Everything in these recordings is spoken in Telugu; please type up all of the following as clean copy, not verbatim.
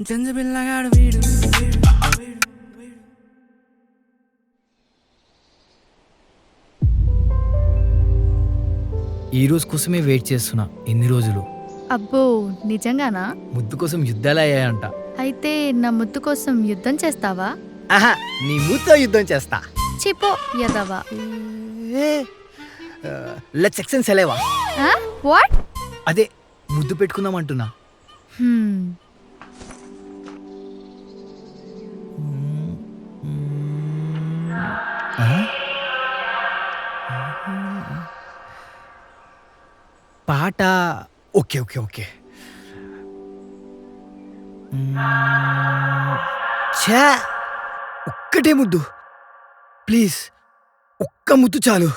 జంజబిల్లగాడు వీడు. ఈ రోజు కోసమే వెయిట్ చేస్తున్నా ఇన్ని రోజులు. అబ్బో నిజంగానా? ముద్దు కోసం యుద్ధాలు అయ్యాయంట. అయితే నా ముద్దు కోసం యుద్ధం చేస్తావా? ఆహా, నీ ముద్దుతో యుద్ధం చేస్తా. చిపో యదవా. లెట్స్ ఎక్స్చేంజ్ సెలవా. వాట్? అదే ముద్దు పెట్టుకుందాం అంటున్నా. పాట ఓకే ఓకే ఓకే. ఛా, ఒక్కటే ముద్దు ప్లీజ్, ఒక్క ముద్దు చాలు.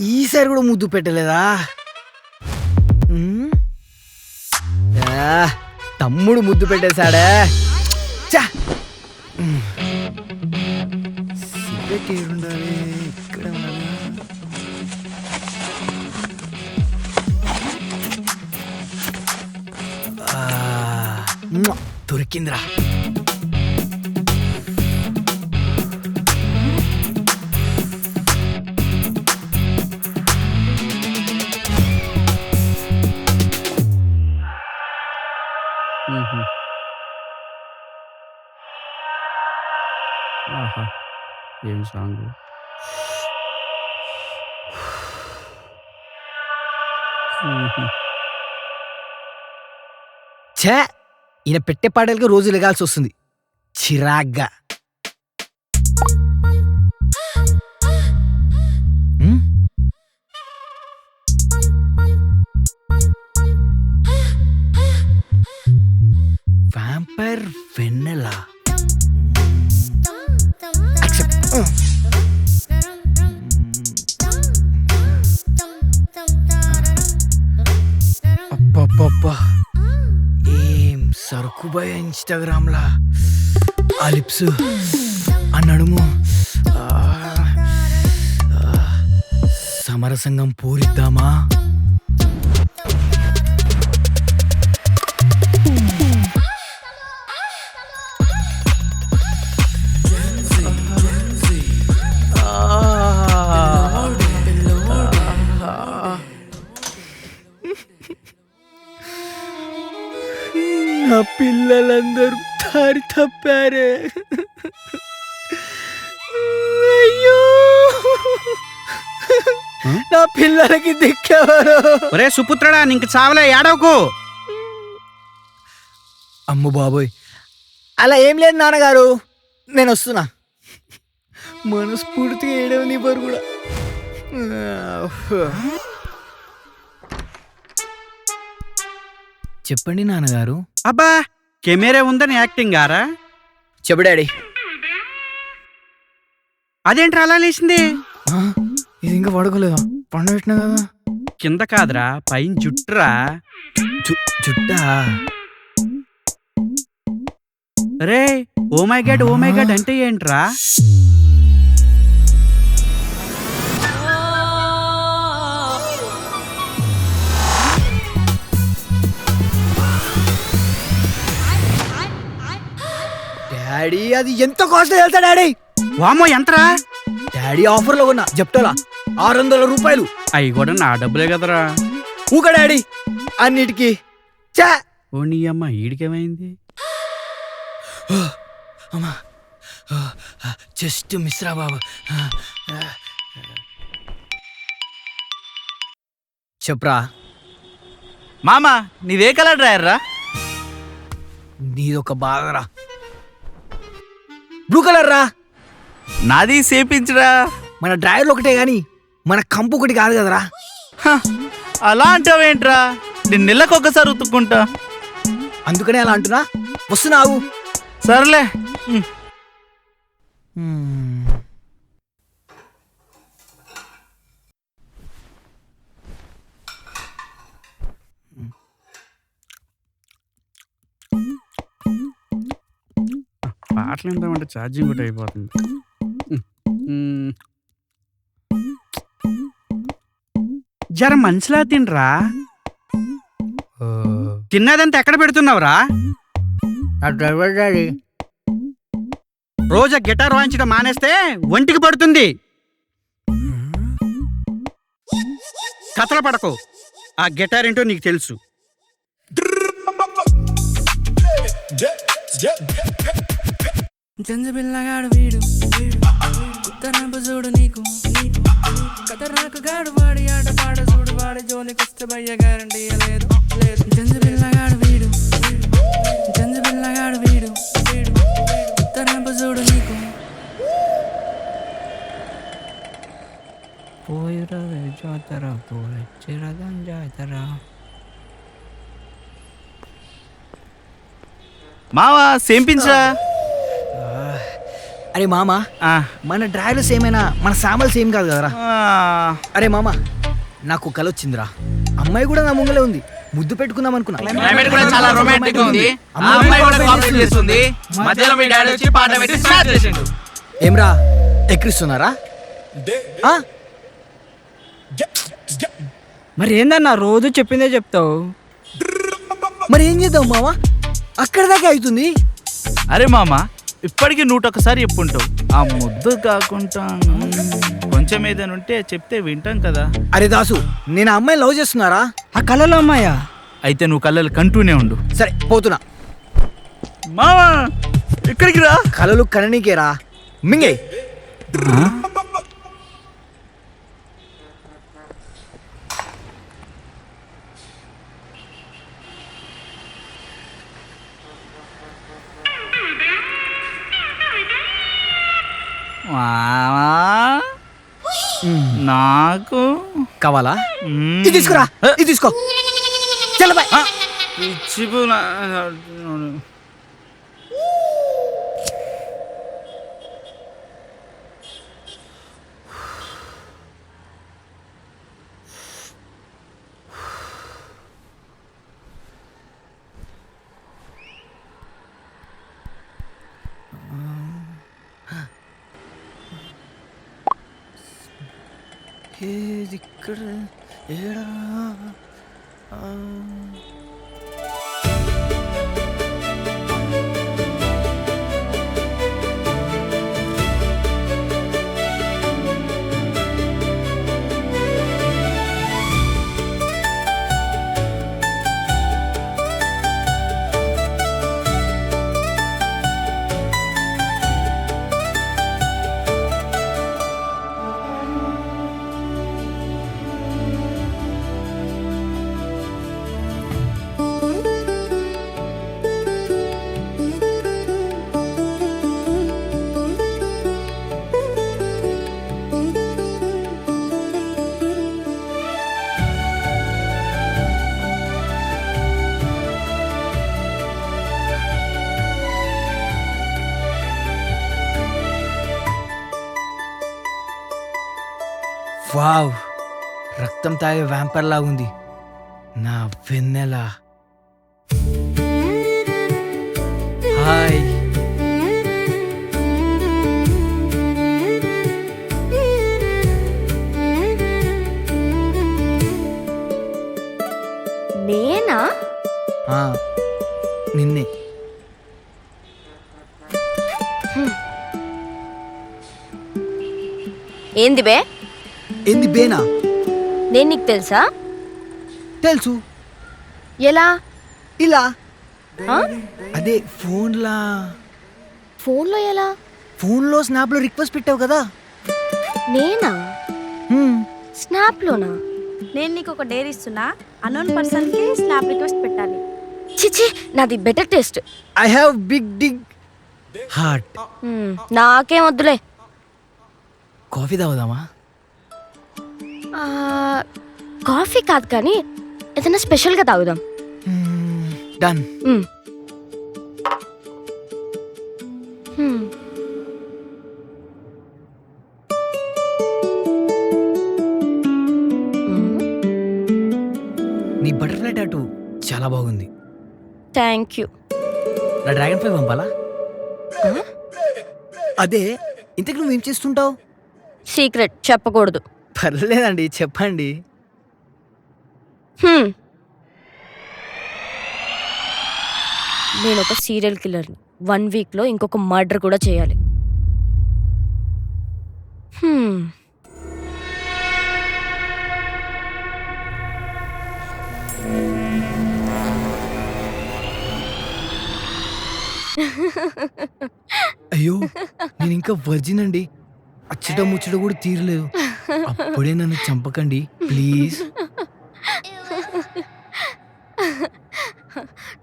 ఈసారి కూడా ముద్దు పెట్టలేదా? తమ్ముడు ముద్దు పెట్టేశాడే. సిగరెట్ ఏడుండాలి, ఇక్కడ ఉండాలి. దొరికిందిరా. ఆహా, ఏం సాంగ్. ఛే, ఈయన పెట్టే పాటలకి రోజు లెగాల్సి వస్తుంది చిరాగ్గా. వ్యాంపైర్ వెన్నెలా. అబ్బబ్బబ్బా, ఏం సరుకు భయ ఇన్స్టాగ్రామ్ లా. ఆ లిప్స్, ఆ నడుము, సమరసంగం పూరిద్దామా? నా పిల్లలందరూ దారి తప్పారే. అయ్యో, నా పిల్లలకి దిక్కెవరు? ఒరే సుపుత్రుడా, నీకు చావలే, ఏడవకు. అమ్మ బాబోయ్, అలా ఏం లేదు నాన్నగారు, నేను వస్తున్నా. మనస్ఫూర్తిగా ఏడవనివ్వరు కూడా. చెప్పండి నాన్నగారు. అబ్బా, కెమెరా ఉందని యాక్టింగ్ గారా? చెప్పు డాడీ. అదేంట్రా అలా లేచింది? ఇది ఇంకా పడుకోలేదా? పండు పెట్టినా కదా. కింద కాదురా, పైన జుట్టురా. జుట్టా? రే, ఓ మై గాడ్ అంటే ఏంట్రా? డాడీ, అది ఎంత కాస్ట్ తెలుసా డాడీ? వామో, ఎంతరా? డాడీ ఆఫర్ లో ఉన్నా జెప్టోలా 600 రూపాయలు. అవి కూడా నా డబ్బులే కదరా. ఊక డాడీ, అన్నిటికీ. చా, ఓ నీ అమ్మ, ఈడికేమైంది? అమ్మా, జస్ట్ మిశ్రా బాబు. చెప్పరా మామా, నీదే కలర్ డ్రైయర్ రా? నీదొక బాధరా. బ్లూ కలర్ రా. నాది సేపించరా. మన డ్రైవర్లు ఒకటే గాని మన కంపు ఒకటి కాదు కదరా. అలా అంటావేంట్రా? నేను నెలకు ఒకసారి ఉతుక్కుంటా. అందుకనే అలా అంటున్నా. వస్తున్నావు. సర్లే. మాటలు ఏంటంటే ఛార్జింగ్ కూడా అయిపోతుంది. జర మంచిలా తినరా. తిన్నదంతా ఎక్కడ పెడుతున్నావురా? ఆ డ్రైవర్ డాడీ రోజు గిటార్ వాయించడం మానేస్తే ఒంటికి పడుతుంది. కథల పడకు. ఆ గిటార్ ఏంటో నీకు తెలుసు. జంజబిల్లగాడు వీడు ఉత్తరంపు చూడు నీకు ఖతర్నాకు గాడు వాడి ఆట పాడ చూడు వాడి జోలికొస్తే భయ్య గ్యారంటీ లేదు లేదు. జంజబిల్లగాడు వీడు జంజబిల్లగాడు వీడు ఉత్తరంపు చూడు నీకు పోయిరా జాతర పోయి చిరదం జాతర. మావా సేమ్ పించరా. అరే మామ, మన డ్రైవర్లు సేమ్ అయినా మన సామాన్లు సేమ్ కాదు కదరా. అరే మామ, నాకు కల వచ్చిందిరా. అమ్మాయి కూడా నా ముంగలే ఉంది. ముద్దు పెట్టుకుందాం అనుకున్నా. క్లైమేట్ కూడా చాలా రొమాంటిక్ ఉంది. ఆ అమ్మాయి కూడా కాపరేట్ చేస్తుంది. మధ్యలో మీ డాడీ వచ్చి పాట పెట్టి స్టార్ట్ చేసిండు. ఏమ్రా ఎక్కిస్తున్నారా? మరి ఏందన్నా రోజు చెప్పిందే చెప్తావు? మరి ఏం చేద్దాం మామ, అక్కడ దాకా అవుతుంది. అరే మామ, ఇప్పటికీ 101 చెప్పుంటావు. ఆ ముద్దు కాకుండా కొంచెం ఏదైనా ఉంటే చెప్తే వింటాం కదా. అరే దాసు, నేను ఆ అమ్మాయిని లవ్ చేస్తున్నారా? ఆ కళలో అమ్మాయా? అయితే నువ్వు కళ్ళలు కంటూనే ఉండు. సరే పోతున్నా. మామా ఇక్కడికి రా. కలలు కననీకేరా మింగే. నాకు కావాలా? ఇది తీసుకురా, ఇది తీసుకో. చల్ల బాయ్. ఇక్కడ ఏడా వావ్, రక్తం తాగే వ్యాంపర్ లాగుంది నా వెన్నెల. హాయ్. నేనా? నిన్నే. ఏంది బే? ఏంది బేనా? నేను నీకు తెలుసా? తెలుసు. ఎలా? ఇలా అదే ఫోన్లా. ఫోన్లో ఎలా? ఫోన్లో స్నాప్లో రిక్వెస్ట్ పెట్టావు కదా. నేనా? స్నాప్లోనా? నేను నీకు ఒక డేర్ ఇస్తున్నా. అన్నోన్ పర్సన్కి స్నాప్ రిక్వెస్ట్ పెట్టాలి. చిచి, నాది better taste. I have big dig heart. నాకేం వద్దులే. కాఫీ తాగుదామా? కాఫీ కాదు కానీ ఏదైనా స్పెషల్గా తాగుదాం. డన్. నీ బటర్ఫ్లై టాటూ చాలా బాగుంది. Thank you. నా డ్రాగన్ ఫ్లై పంపాలా? అదే ఇంతకు నువ్వేం చేస్తుంటావు? సీక్రెట్ చెప్పకూడదు. పర్లేదండి చెప్పండి. నేను ఒక సీరియల్ కిల్లర్ని. 1 వీక్లో ఇంకొక మర్డర్ కూడా చేయాలి. అయ్యో నేను ఇంకా వర్జిన్ అండి. అచ్చట ముచ్చట కూడా తీరలేదు. అప్పుడే నన్ను చంపకండి ప్లీజ్.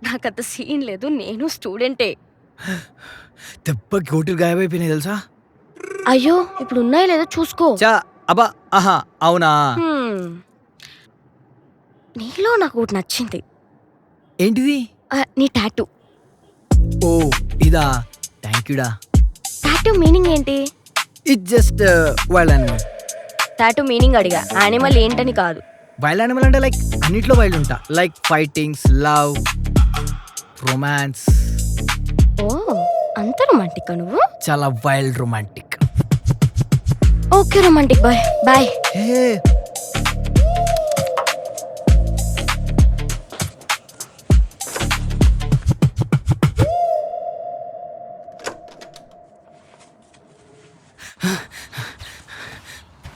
నాకంత సీన్ లేదు, నేను స్టూడెంటే. దెబ్బ కోటులు గాయమైపోయినాయి తెలుసా? అయ్యో ఇప్పుడు ఉన్నాయో లేదో చూసుకో. చా అబ్బా ఆహా అవునా? నీలో నాకు ఒకటి నచ్చింది. ఏంటిది? నీ టాటూ. ఓ ఇదా, థ్యాంక్ యూడా. టాటూ మీనింగ్ ఏంటి? It just wild animal. Tattoo meaning అడిగా, యానిమల్ ఏంటని కాదు. వైల్డ్ యానిమల్ అంటే లైక్ అన్నిట్లో వైల్డ్ ఉంటా, లైక్ ఫైటింగ్స్, లవ్, రొమాన్స్. ఓ అంత రొమాంటిక్ నువ్వు? చాలా wild romantic. Okay romantic boy boy. Hey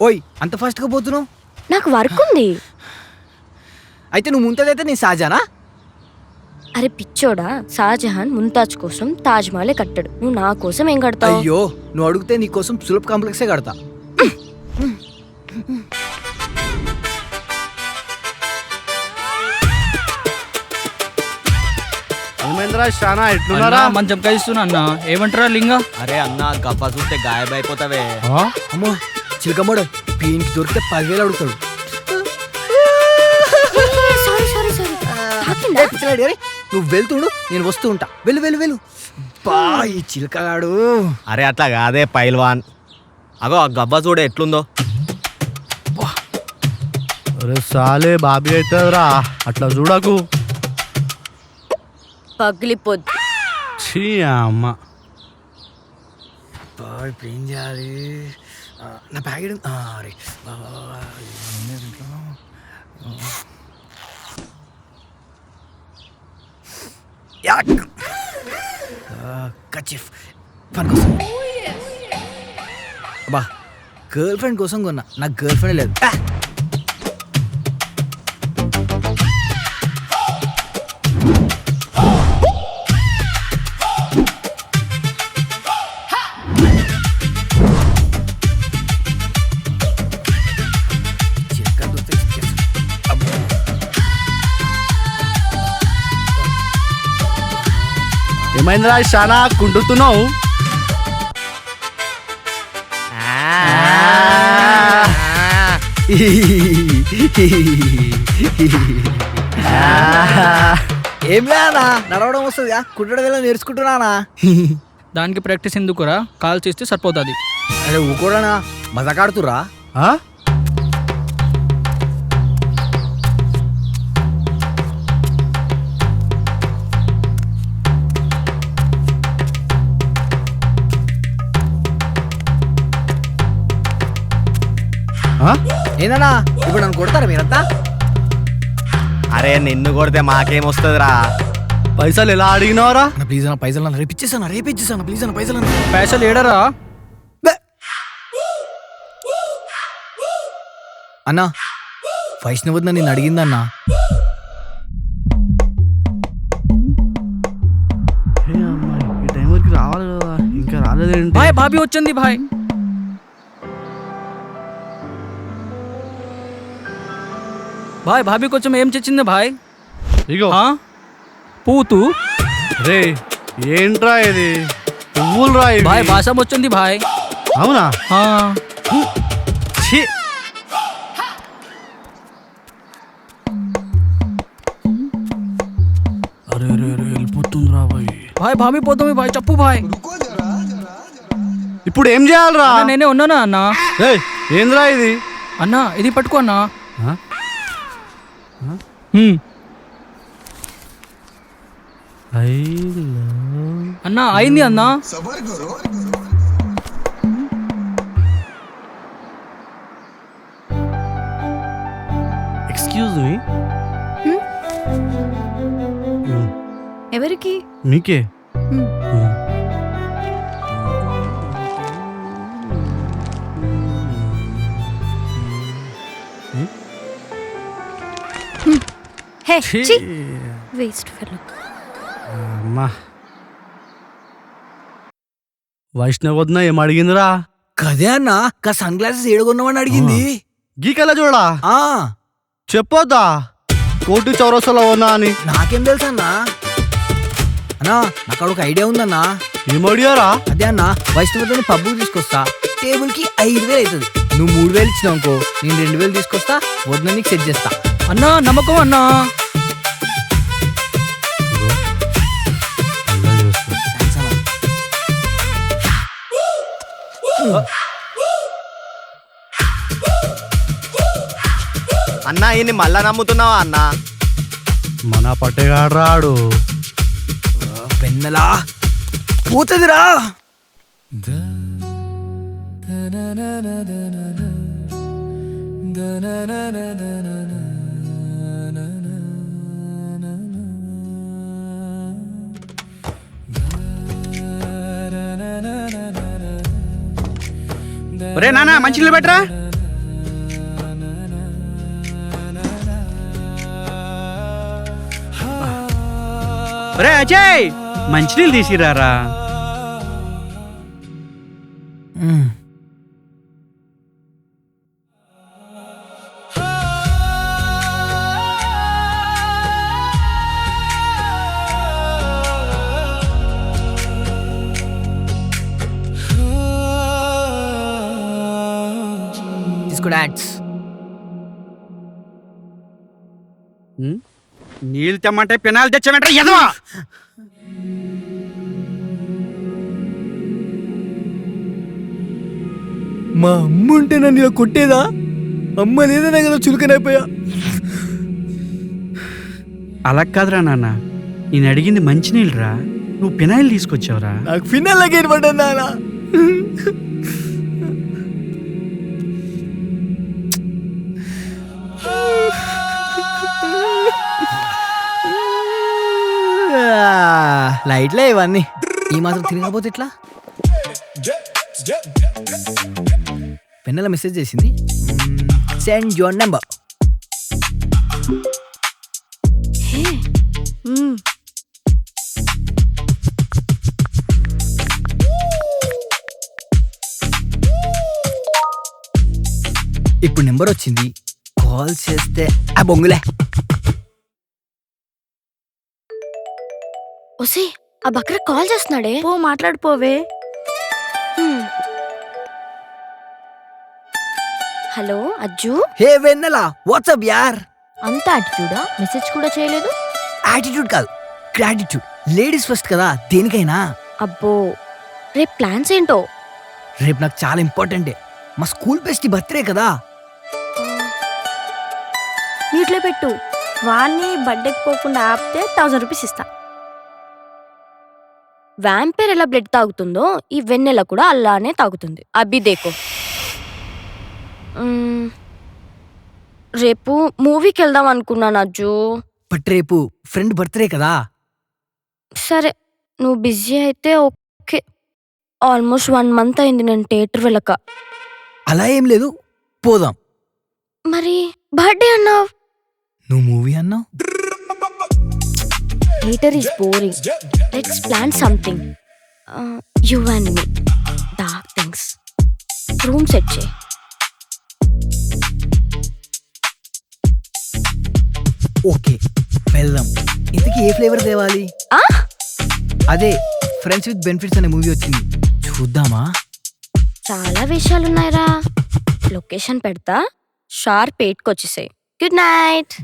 ఓయ్ అంత ఫాస్ట్గా పోతున్నావు? నాకు వర్క్ ఉంది. అయితే నువ్వు ముంతదైతే నేను షాజానా? అరే పిచ్చోడా, షాజహాన్ ముంతాజ్ కోసం తాజ్ మహలే కట్టాడు. నువ్వు నా కోసం ఏం కడతావు? అయ్యో నువ్వు అడిగితే నీ కోసం సులభ్ కాంప్లెక్సే కడతా. శానా ఎట్లున్నారా? మంచం కలిస్తున్నా అన్న. ఏమంటారా లింగా? అరే అన్న గబ్బా చూస్తే గాయబైపోతావే. అమ్మో చిలకమ్మడు పీనికి దొరికితే 10,000 అడుగుతాడు. నువ్వు వెళ్తుడు, నేను వస్తూ ఉంటా. వెళ్ళు వెళ్ళు వెళ్ళు. బా ఈ చిలకగాడు. అరే అట్లా కాదే పైల్వాన్. అగో ఆ గబ్బా చూడ ఎట్లుందో. అరే సాలే బాబీ అవుతుందిరా, అట్లా చూడకు. పగిలిపోద్ది. ఛీ అమ్మ. ఇప్పుడు ఏం చేయాలి? నా ప్యాకెట్ అరే కచిఫ్ పనికొస్తుంది. అబ్బా గర్ల్ ఫ్రెండ్ కోసం కొన్నా, నాకు గర్ల్ ఫ్రెండ్ లేదు. ఏమైందిరా శానా కుంటున్నావు? ఏం లేనా, నడవడం వస్తుందిగా, కుట్టడం వెళ్ళి నేర్చుకుంటున్నానా. దానికి ప్రాక్టీస్ ఎందుకురా, కాల్ చేస్తే సరిపోతుంది. అరే ఊకోడానా, మజాకాడుతురా. ఏందన్నా ఇప్పుడు నన్ను కొడతారా మీరంతా? అరే నిన్ను కొడితే మాకేమొస్తుందిరా? పైసలు ఎలా అడిగినావరా? ప్లీజ్ అన్న పైసలు అన్న రేపిచ్చేసాను, రేపిచ్చేసాను ప్లీజ్ అన్న పైసలు అన్న. పైసలు ఏడరా అన్నా? వైష్ణవద్న నేను అడిగిందన్నా. ఈ టైం వరకు రావాలి కదా, ఇంకా రాలేదేంటి? భాయ్ భాబీ వచ్చింది భాయ్. భాయ్ భాబీ కొంచెం ఏం తెచ్చింది భాయ్? ఇగో పూతు. రే ఏంట్రా ఇది? పువ్వులు రా ఇవి. భాయ్ భాష వచ్చింది భాయ్. అవునా? ఛీ అరే రే రే వెళ్ళిపోతుందిరా భాయ్. భాయ్ భాబీ పోతుంది భాయ్, చెప్పు భాయ్. ఇప్పుడు ఏం చేయాలరా? నేనే ఉన్నానా అన్నా. ఏంద్రా ఇది? అన్నా ఇది పట్టుకో అన్నా. I అన్నా అయింది అన్నా. Excuse me. ఎవరికి? మీకే. హే ఛీ. ఛీ. Waste fellow. అమ్మా వైష్ణవ్ వద్దున ఏం అడిగిందిరా? కదే అన్న సన్ గ్లాసెస్ ఏడుకొన్నామని అడిగింది. గీకలా చూడా ఆ చెప్పొద్దా కోటి చౌరస్తాలో ఉన్నా అని? నాకేం తెలుసు అన్నా. అన్నా నాకు ఒక ఐడియా ఉందన్నా. ఏం అడిగారా? అదే అన్న వైష్ణవిని పబ్బుకి తీసుకొస్తా, టేబుల్ కి 5,000 అవుతుంది. నువ్వు 3,000 ఇచ్చినావు అనుకో, నేను 2,000 తీసుకొస్తా, వద్ద నీకు సెట్ చేస్తా. అన్నా నమ్మకం అన్నా. థాంక్స్ అన్నా. అన్నా ఈయన్ని మళ్ళా నమ్ముతున్నావా అన్నా? మన పట్టేగాడు రాడు. పెన్నలా పోతుందిరా. ఒరే నాన్న మంచినీళ్ళు పెట్టరా. ఒరే అజయ్ మంచినీళ్ళు తీసిరారా. తీసుకో డాడ్స్. నీళ్ళు తెమ్మంటే పినాలు తెచ్చామంటే ఎదవా. మా అమ్మ ఉంటే నన్ను ఇలా కొట్టేదా? అమ్మ లేదనే కదా చులకనైపోయా. అలా కాదురా నాన్న, నేను అడిగింది మంచినీళ్ళు రా, నువ్వు పినాయిల్ తీసుకొచ్చావురా. నాకు ఫిన్నల్ లాగేది పడ్డాను నాన్న. లైట్లే ఇవన్నీ. ఈ మాత్రం తిరగకపోతే ఇట్లా. పెన్నెల మెసేజ్ చేసింది, సెండ్ యువర్ నెంబర్. ఇప్పుడు నెంబర్ వచ్చింది, కాల్ చేస్తే ఆ బొంగులే. ఒసే ఆ బక్ర కాల్ చేస్తున్నాడే. పో మాట్లాడిపోవే. హలో అజ్జు. హే వెన్నెల, వాట్సాప్ యార్. అంత యాటిట్యూడా? మెసేజ్ కూడా చేయలేదు. యాటిట్యూడ్ కాదు, గ్రాటిట్యూడ్. లేడీస్ ఫస్ట్ కదా దేనికైనా. అబ్బో రేపు ప్లాన్స్ ఏంటో? రేపు నాకు చాలా ఇంపార్టెంట్. మా స్కూల్ బెస్ట్ బర్త్డే కదా. మ్యూట్లో పెట్టు. వాడిని బర్త్డేకి పోకుండా ఆపితే 1000 రూపీస్ ఇస్తా. వ్యాంపైర్ ఎలా బ్లడ్ తాగుతుందో ఈ వెన్నెల కూడా అలానే తాగుతుంది. అబ్బి దేకో. రేపు మూవీకి వెళ్దాం అనుకున్నాను అజ్జు. బట్ రేపు ఫ్రెండ్ బర్త్డే కదా. సరే నువ్వు బిజీ అయితే ఓకే. ఆల్మోస్ట్ 1 మంత్ అయింది నేను థియేటర్ వెళ్ళక. అలా ఏం లేదు, పోదాం. మరి బర్త్డే అన్నావు, నువ్వు మూవీ అన్నావు. Theatre is boring. Let's plan something. You and me. Dark things. Room set చేయి. ఓకే వెళ్దాం. ఇంతకీ ఏ ఫ్లేవర్ తేవాలి? ఆ? అదే ఫ్రెండ్స్ విత్ బెనిఫిట్స్ అనే మూవీ వచ్చింది, చూద్దామా? చాలా విషయాలున్నాయిరా. లొకేషన్ పెడతా, షార్ప్ 8కి వచ్చేసాయి. Good night.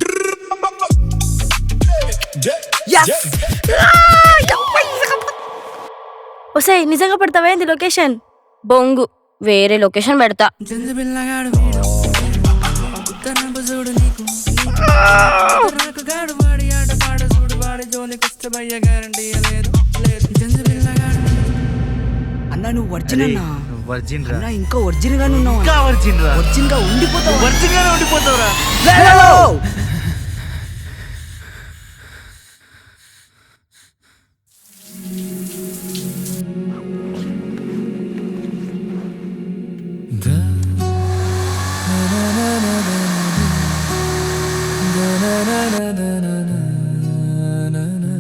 ఒసే నిజంగా పెడతావా ఏంది లొకేషన్? బొంగు, వేరే లొకేషన్ పెడతా. జంజబిల్లగాడు వీడు, కుక్కరంపు చూడు నీకు, నాకు గాడు వాడి ఆట పాడ చూడు వాడి జోలికొస్తే గ్యారంటీ లేదు. జంజబిల్లగాడు అన్నా నువ్వు వర్జిన్ అన్నా. వర్జిన్ అన్నా ఇంకా వర్జిన్ గానే ఉన్నావు. వర్జిన్ రా. వర్జిన్ గా ఉండిపోతావు. వర్జిన్ గానే ఉండిపోతావురా. లే, లే, లే.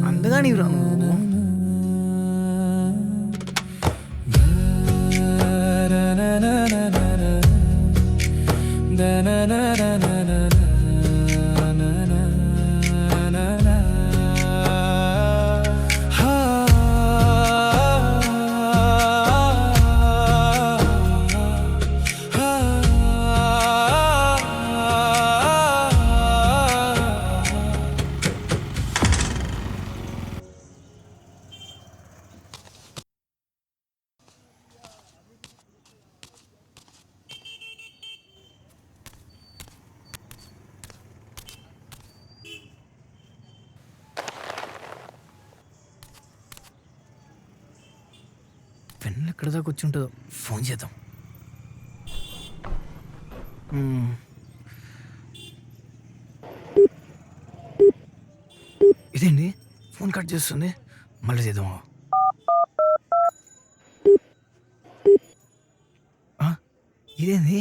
అందుగా నీవు రా నువ్వు. పెన్ను ఎక్కడ దాకా వచ్చి ఉంటుందో ఫోన్ చేద్దాం. ఇదేంటి ఫోన్ కట్ చేస్తుంది, మళ్ళీ చేద్దాము. ఇదేంది?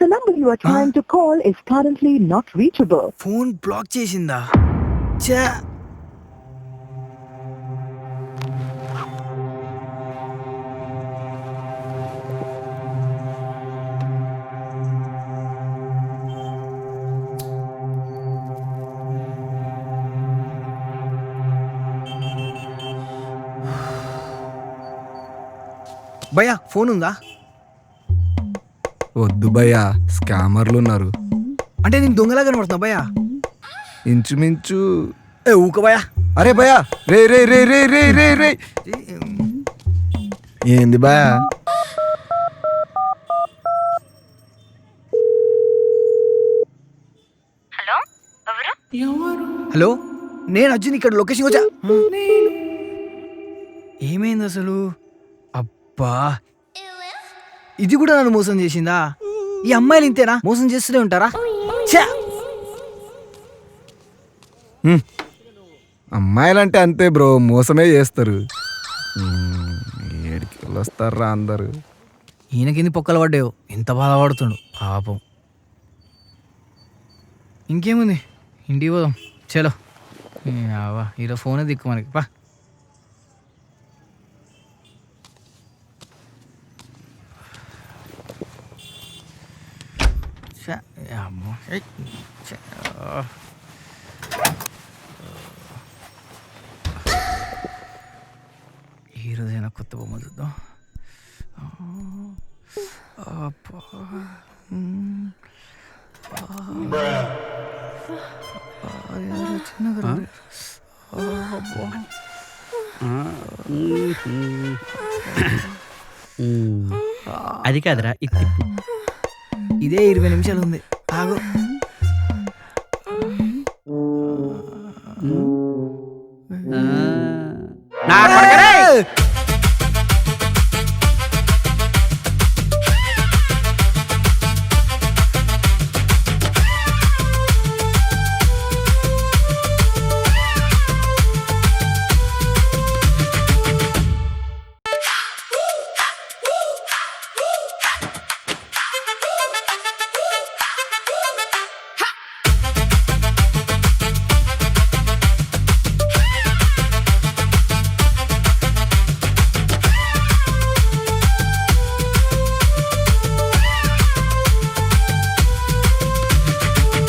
The number you are trying to call is currently not reachable. Phone block చేసిందా? చా భయ్యా ఫోన్ ఉందా? వద్దు భయ్యా, స్కామర్లు ఉన్నారు. అంటే నేను దొంగలా కనబడుతున్నా భయ్యా? ఇంచుమించు. ఊక భయ్యా. అరే భయ్యా, రే రే రే రే రే రే రే ఏంది భయ్యా? హలో ఎవరు? హలో, నేను అర్జున్, ఇక్కడ లొకేషన్ వచ్చా. ఏమైంది అసలు? అబ్బా, ఇది కూడా నన్ను మోసం చేసిందా? ఈ అమ్మాయిలు ఇంతేనా, మోసం చేస్తూనే ఉంటారా? ఛా! అమ్మాయిలంటే అంతే బ్రో, మోసమే చేస్తారు. ఏడికి వస్తారా అందరు? ఈయనకింది పొక్కలు పడ్డావు, ఎంత బాధపడుతుండు పాపం. ఇంకేముంది, ఇంటికి పోదాం చలో. ఈరోజు ఫోనే దిక్కు మనకి. పా అమ్మో, ఈరోజైనా కొత్త బొమ్మ చూద్దాం. చిన్నగా అది కాదురా, ఇది ఇదే 20 నిమిషాలు ఉంది, ఆగు. నా